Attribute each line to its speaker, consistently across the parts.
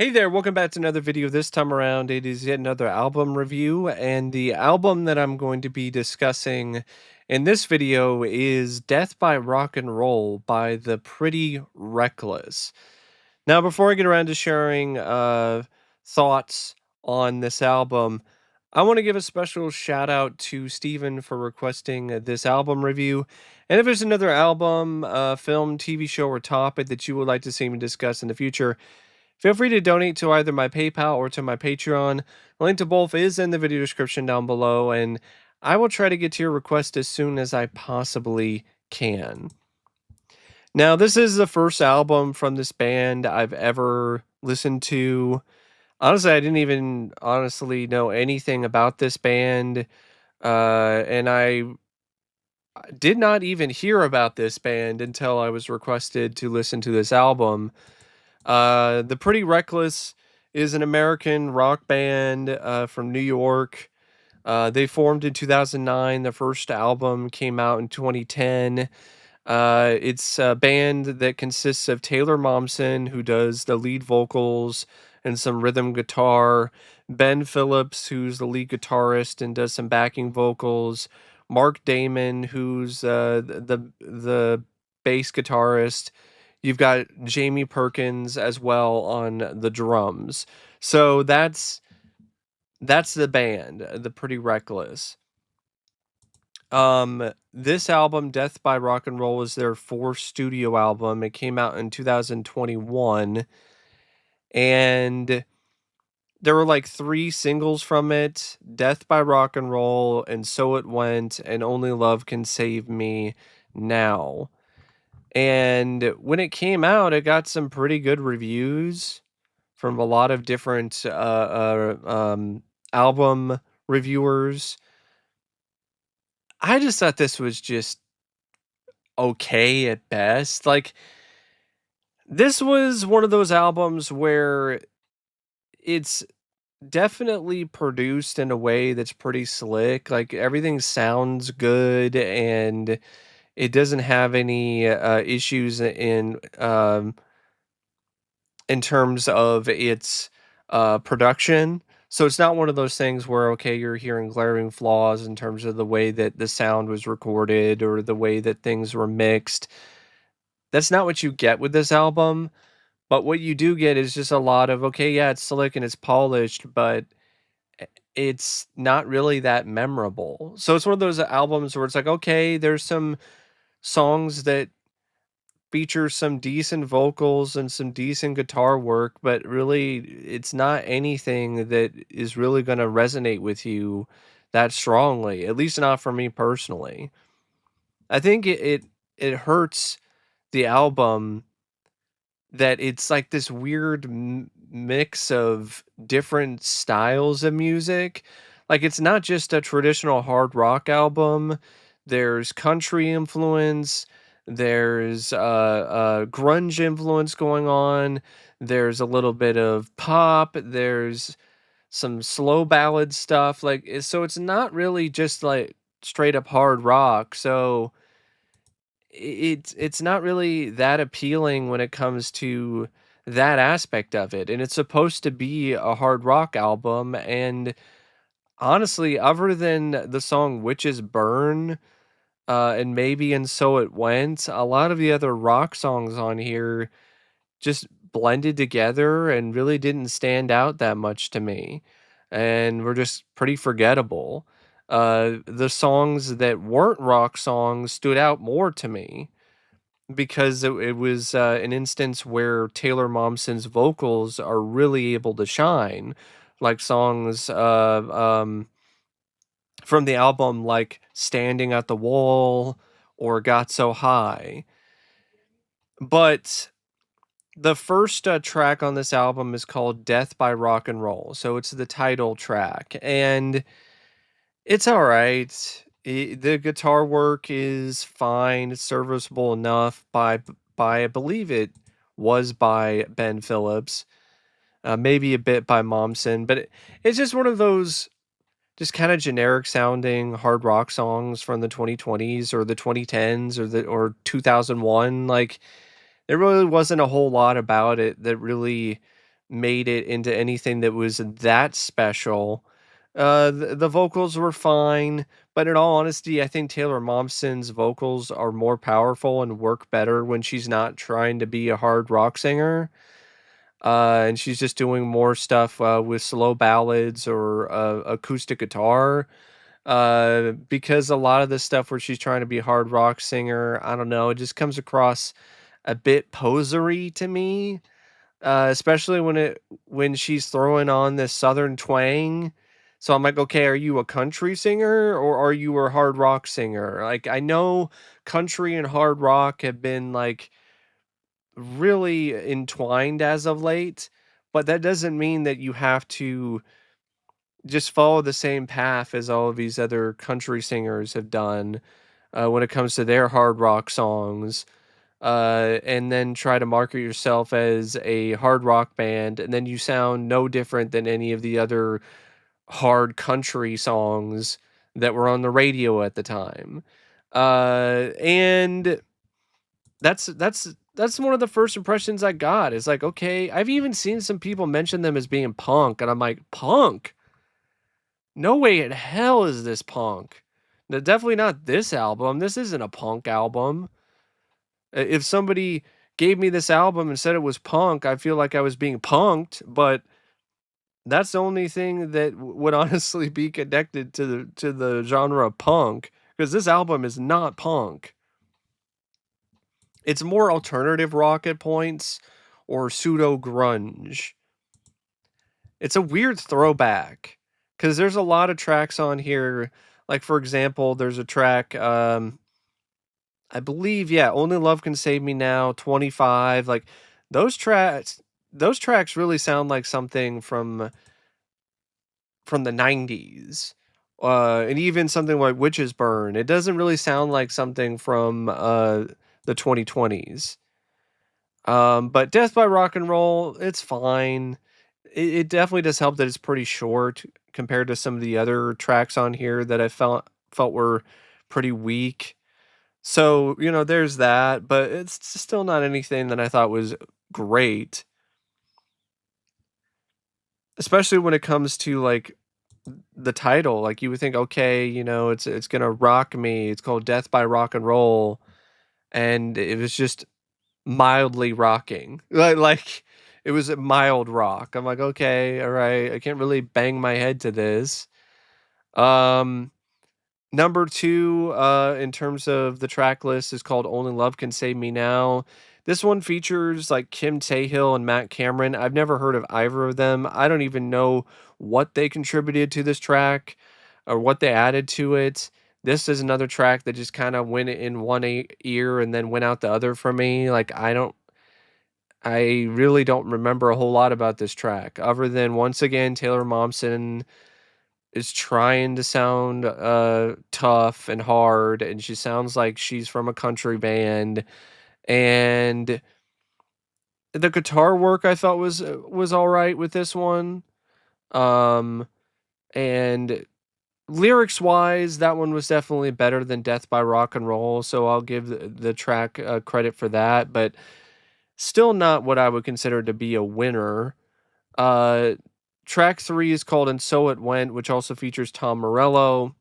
Speaker 1: Hey there, welcome back to another video. This time around, it is yet another album review, and the album that I'm going to be discussing in this video is Death by Rock and Roll by The Pretty Reckless. Now, before I get around to sharing thoughts on this album, I want to give a special shout out to Steven for requesting this album review. And if there's another album, film, TV show, or topic that you would like to see me discuss in the future, feel free to donate to either my PayPal or to my Patreon. The link to both is in the video description down below, and I will try to get to your request as soon as I possibly can. Now, this is the first album from this band I've ever listened to. Honestly, I didn't even honestly know anything about this band, and I did not even hear about this band until I was requested to listen to this album. The Pretty Reckless is an American rock band from New York. They formed in 2009. The first album came out in 2010. It's a band that consists of Taylor Momsen, who does the lead vocals and some rhythm guitar, Ben Phillips, who's the lead guitarist and does some backing vocals, Mark Damon, who's the bass guitarist. You've got Jamie Perkins as well on the drums. So that's the band, the Pretty Reckless. This album, Death by Rock and Roll, is their fourth studio album. It came out in 2021, and there were like three singles from it: Death by Rock and Roll, and So It Went, and Only Love Can Save Me Now. And when it came out, it got some pretty good reviews from a lot of different album reviewers. I just thought this was just okay at best. Like, this was one of those albums where it's definitely produced in a way that's pretty slick. Like, everything sounds good and it doesn't have any issues in terms of its production. So it's not one of those things where, okay, you're hearing glaring flaws in terms of the way that the sound was recorded or the way that things were mixed. That's not what you get with this album. But what you do get is just a lot of, okay, yeah, it's slick and it's polished, but it's not really that memorable. So it's one of those albums where it's like, okay, there's some songs that feature some decent vocals and some decent guitar work, but really it's not anything that is really going to resonate with you that strongly, at least not for me personally. I think it hurts the album that it's like this weird mix of different styles of music. Like, it's not just a traditional hard rock album. There's country influence, there's grunge influence going on, there's a little bit of pop, there's some slow ballad stuff. Like, so it's not really just like straight up hard rock. So it's not really that appealing when it comes to that aspect of it, and it's supposed to be a hard rock album. And honestly, other than the song Witches Burn, and maybe And So It Went, a lot of the other rock songs on here just blended together and really didn't stand out that much to me, and were just pretty forgettable. The songs that weren't rock songs stood out more to me because it was an instance where Taylor Momsen's vocals are really able to shine, like songs from the album like Standing at the Wall or Got So High. But the first track on this album is called Death by Rock and Roll. So it's the title track. And it's all right. The guitar work is fine. It's serviceable enough by I believe it was by Ben Phillips, maybe a bit by Momsen, but it's just one of those just kind of generic sounding hard rock songs from the 2020s or the 2010s or 2001. Like, there really wasn't a whole lot about it that really made it into anything that was that special. The vocals were fine, but in all honesty, I think Taylor Momsen's vocals are more powerful and work better when she's not trying to be a hard rock singer. And she's just doing more stuff with slow ballads or acoustic guitar. Because a lot of the stuff where she's trying to be a hard rock singer, I don't know, it just comes across a bit posery to me, especially when she's throwing on this southern twang. So I'm like, okay, are you a country singer or are you a hard rock singer? Like, I know country and hard rock have been like really entwined as of late, but that doesn't mean that you have to just follow the same path as all of these other country singers have done when it comes to their hard rock songs. And then try to market yourself as a hard rock band, and then you sound no different than any of the other hard country songs that were on the radio at the time. And that's one of the first impressions I got. Is like, okay, I've even seen some people mention them as being punk, and I'm like, punk? No way in hell is this punk. Definitely not this album. This isn't a punk album. If somebody gave me this album and said it was punk, I feel like I was being punked, but that's the only thing that would honestly be connected to the genre of punk, because this album is not punk. It's more alternative rock at points or pseudo grunge. It's a weird throwback because there's a lot of tracks on here. Like for example, there's a track I believe, yeah, Only Love Can Save Me Now, 25, like those tracks those tracks really sound like something from the 90s. And even something like Witches Burn, it doesn't really sound like something from the 2020s. But Death by Rock and Roll, it's fine. It definitely does help that it's pretty short compared to some of the other tracks on here that I felt were pretty weak. So, there's that, but it's still not anything that I thought was great, especially when it comes to like the title. Like you would think, okay, it's gonna rock me. It's called Death by Rock and Roll, and it was just mildly rocking. Like it was a mild rock. I'm like, okay, all right. I can't really bang my head to this. Um, Number 2, in terms of the track list is called Only Love Can Save Me Now. This one features, like, Kim Tahill and Matt Cameron. I've never heard of either of them. I don't even know what they contributed to this track or what they added to it. This is another track that just kinda went in one ear and then went out the other for me. Like, I really don't remember a whole lot about this track other than, once again, Taylor Momsen is trying to sound tough and hard, and she sounds like she's from a country band. And the guitar work I thought was all right with this one. Um, and lyrics wise, that one was definitely better than Death by Rock and Roll. So I'll give the track credit for that, but still not what I would consider to be a winner. Uh, Track 3 is called And So It Went, which also features Tom Morello.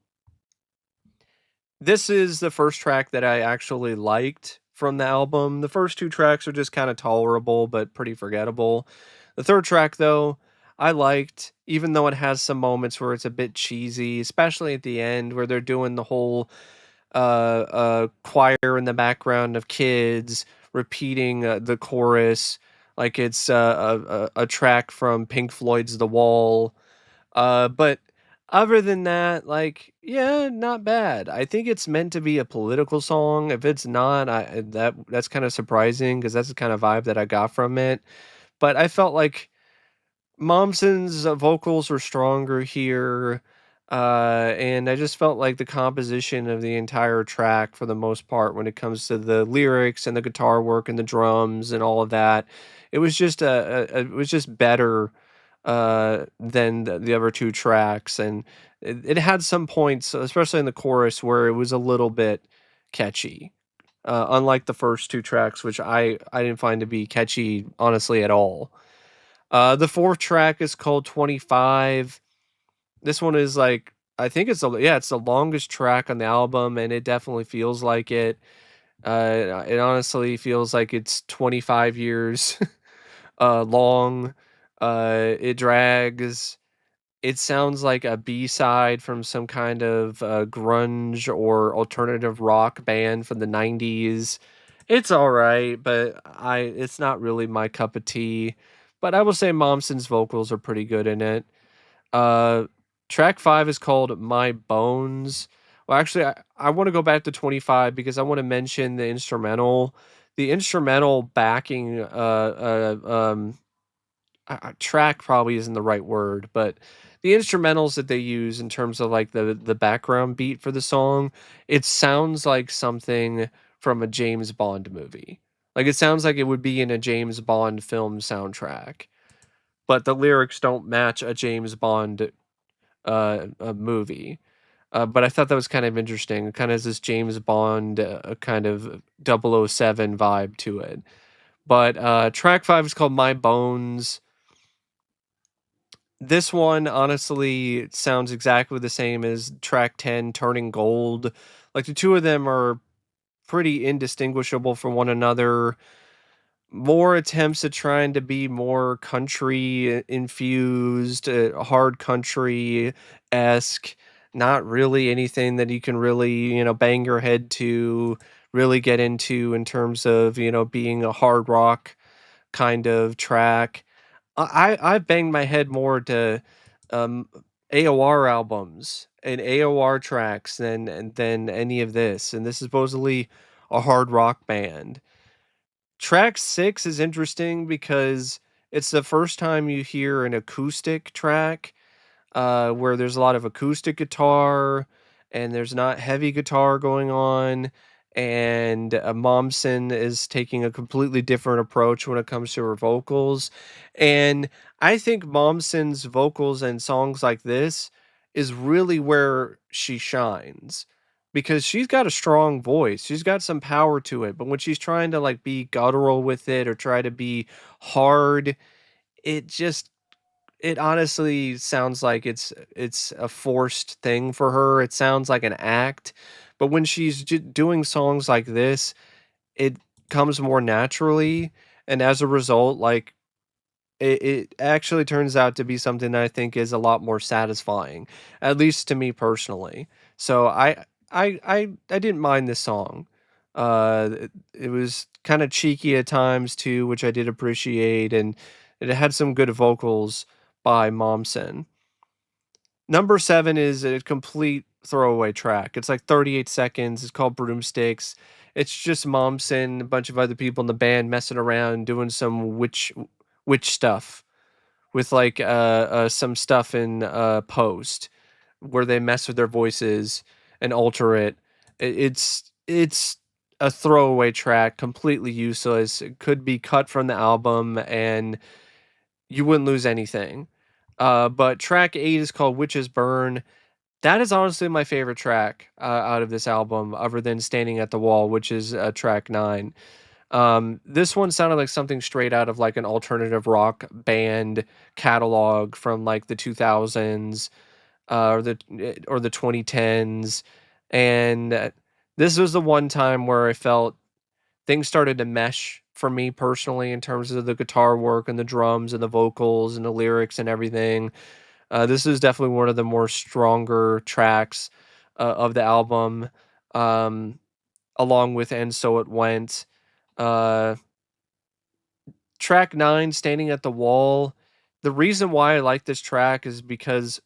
Speaker 1: This is the first track that I actually liked from the album. The first 2 tracks are just kinda tolerable, but pretty forgettable. The 3rd track, though, I liked, even though it has some moments where it's a bit cheesy, especially at the end where they're doing the whole, choir in the background of kids repeating, the chorus like it's, a track from Pink Floyd's The Wall. But other than that, like, yeah, not bad. I think it's meant to be a political song. If it's not, that's kind of surprising because that's the kind of vibe that I got from it. But I felt like Momsen's vocals were stronger here, and I just felt like the composition of the entire track, for the most part, when it comes to the lyrics and the guitar work and the drums and all of that, it was just it was just better than the other 2 tracks, and it had some points, especially in the chorus, where it was a little bit catchy, unlike the first 2 tracks, which I didn't find to be catchy, honestly, at all. The 4th track is called 25. This one is, like I think it's the yeah, it's the longest track on the album, and it definitely feels like it. It honestly feels like it's 25 years, long. It drags. It sounds like a B-side from some kind of, grunge or alternative rock band from the '90s. It's alright, but I it's not really my cup of tea, but I will say Momsen's vocals are pretty good in it. Uh, Track 5 is called My Bones. Well, actually, I wanna go back to 25 because I wanna mention the instrumental. The instrumental backing, track probably isn't the right word, but the instrumentals that they use in terms of like the background beat for the song, it sounds like something from a James Bond movie. Like it sounds like it would be in a James Bond film soundtrack, but the lyrics don't match a James Bond a movie. But I thought that was kind of interesting. It kind of has this James Bond kind of 007 vibe to it. But track 5 is called My Bones. This one honestly sounds exactly the same as track 10, Turning Gold. Like the two of them are pretty indistinguishable from one another. More attempts at trying to be more country infused, hard country esque. Not really anything that you can really, bang your head to, really get into in terms of, being a hard rock kind of track. I've banged my head more to, um, AOR albums and AOR tracks than any of this, and this is supposedly a hard rock band. Track 6 is interesting because it's the first time you hear an acoustic track, where there's a lot of acoustic guitar and there's not heavy guitar going on. And Momsen is taking a completely different approach when it comes to her vocals. And I think Momsen's vocals and songs like this is really where she shines because she's got a strong voice. She's got some power to it. But when she's trying to like be guttural with it or try to be hard, it just it honestly sounds like it's a forced thing for her. It sounds like an act, but when she's doing songs like this, it comes more naturally, and as a result, like it actually turns out to be something that I think is a lot more satisfying, at least to me personally. So I didn't mind this song. It was kind of cheeky at times too, which I did appreciate, and it had some good vocals by Momsen. Number 7 is a complete throwaway track. It's like 38 seconds. It's called Broomsticks. It's just Momsen, a bunch of other people in the band messing around, doing some witch stuff with like some stuff in post where they mess with their voices and alter it. It's a throwaway track, completely useless. It could be cut from the album and you wouldn't lose anything. But track 8 is called Witches Burn. That is honestly my favorite track out of this album, other than Standing at the Wall, which is track 9. This one sounded like something straight out of like an alternative rock band catalog from like the 2000s or the 2010s. And this was the one time where I felt things started to mesh for me personally in terms of the guitar work and the drums and the vocals and the lyrics and everything. This is definitely one of the more stronger tracks of the album, um, along with "And So It Went." Uh, Track 9, "Standing at the Wall." The reason why I like this track is because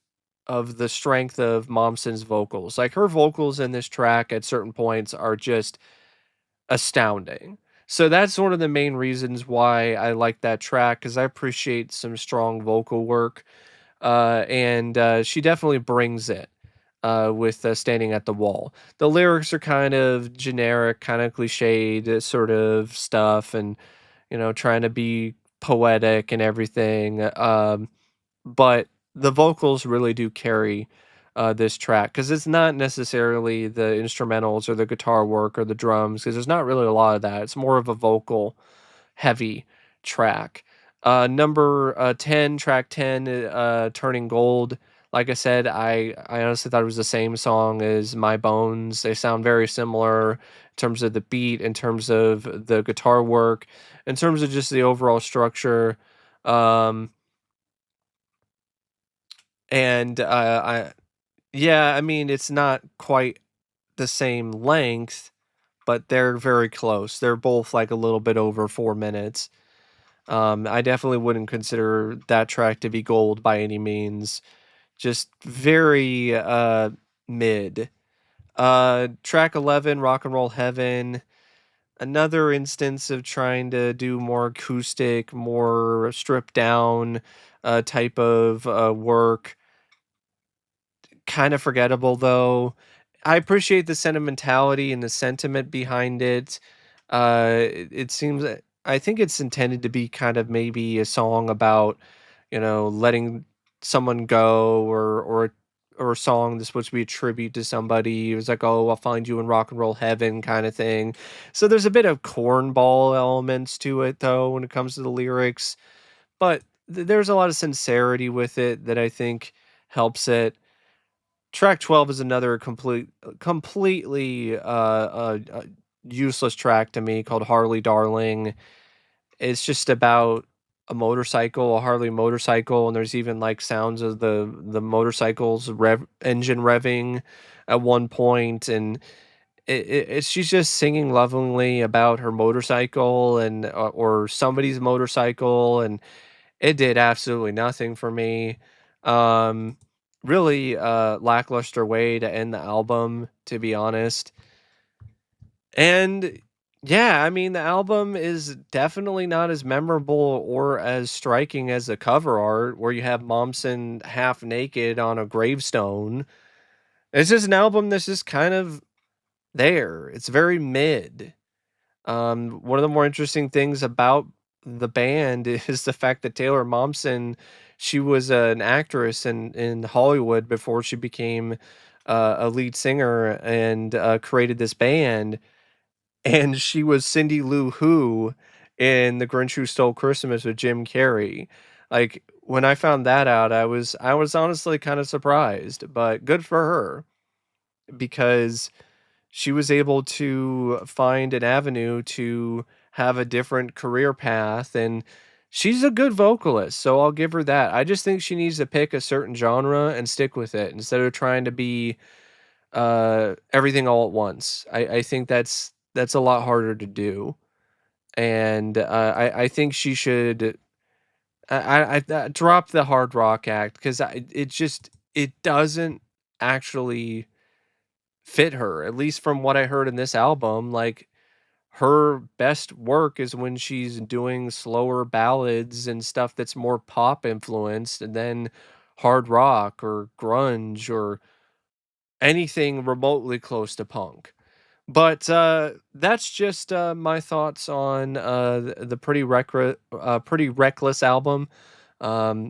Speaker 1: of the strength of Momsen's vocals. Like her vocals in this track at certain points are just astounding. So that's one of the main reasons why I like that track because I appreciate some strong vocal work. And she definitely brings it with Standing at the Wall. The lyrics are kind of generic, kind of cliched sort of stuff, and, trying to be poetic and everything. But the vocals really do carry this track because it's not necessarily the instrumentals or the guitar work or the drums because there's not really a lot of that. It's more of a vocal heavy track. Number, 10, track 10, Turning Gold. Like I said, I honestly thought it was the same song as My Bones. They sound very similar in terms of the beat, in terms of the guitar work, in terms of just the overall structure. Um, and, I yeah, I mean, it's not quite the same length, but they're very close. They're both, like, a little bit over 4 minutes. I definitely wouldn't consider that track to be gold by any means. Just very, mid. Track 11, Rock and Roll Heaven, another instance of trying to do more acoustic, more stripped down, type of, work. Kinda forgettable, though. I appreciate the sentimentality and the sentiment behind it. It seems that I think it's intended to be kind of maybe a song about, letting someone go, or a song that's supposed to be a tribute to somebody. It was like, "Oh, I'll find you in rock and roll heaven," kinda thing. So there's a bit of cornball elements to it, though, when it comes to the lyrics, but there's a lot of sincerity with it that I think helps it. Track 12 is another completely, useless track to me called Harley Darling. It's just about a motorcycle, a Harley motorcycle, and there's even, like, sounds of the motorcycle's engine revving at one point, and it's she's just singing lovingly about her motorcycle and, or somebody's motorcycle, and it did absolutely nothing for me. Um, Really, lackluster way to end the album, to be honest. And yeah, I mean, the album is definitely not as memorable or as striking as the cover art, where you have Momsen half naked on a gravestone. It's just an album that's just kind of there. It's very mid. One of the more interesting things about the band is the fact that Taylor Momsen, she was an actress in Hollywood before she became a lead singer and created this band. And she was Cindy Lou Who in The Grinch Who Stole Christmas with Jim Carrey. Like when I found that out, I was honestly kind of surprised, but good for her because she was able to find an avenue to have a different career path, and she's a good vocalist, so I'll give her that. I just think she needs to pick a certain genre and stick with it instead of trying to be everything all at once. I think that's a lot harder to do, and I think she should drop the hard rock act because it just it doesn't actually fit her, at least from what I heard in this album. Like, her best work is when she's doing slower ballads and stuff that's more pop influenced, and then hard rock or grunge or anything remotely close to punk. But, that's just, my thoughts on, the Pretty Reckless album.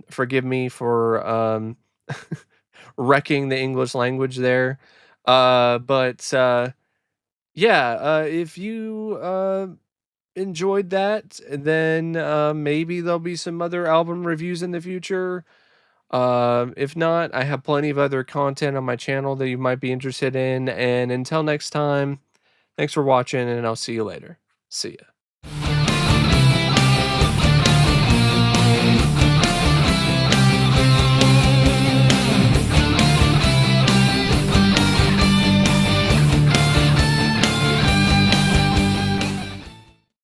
Speaker 1: Forgive me for, wrecking the English language there. But, yeah, if you, enjoyed that, then, maybe there'll be some other album reviews in the future. If not, I have plenty of other content on my channel that you might be interested in, and until next time, thanks for watching, and I'll see you later. See ya.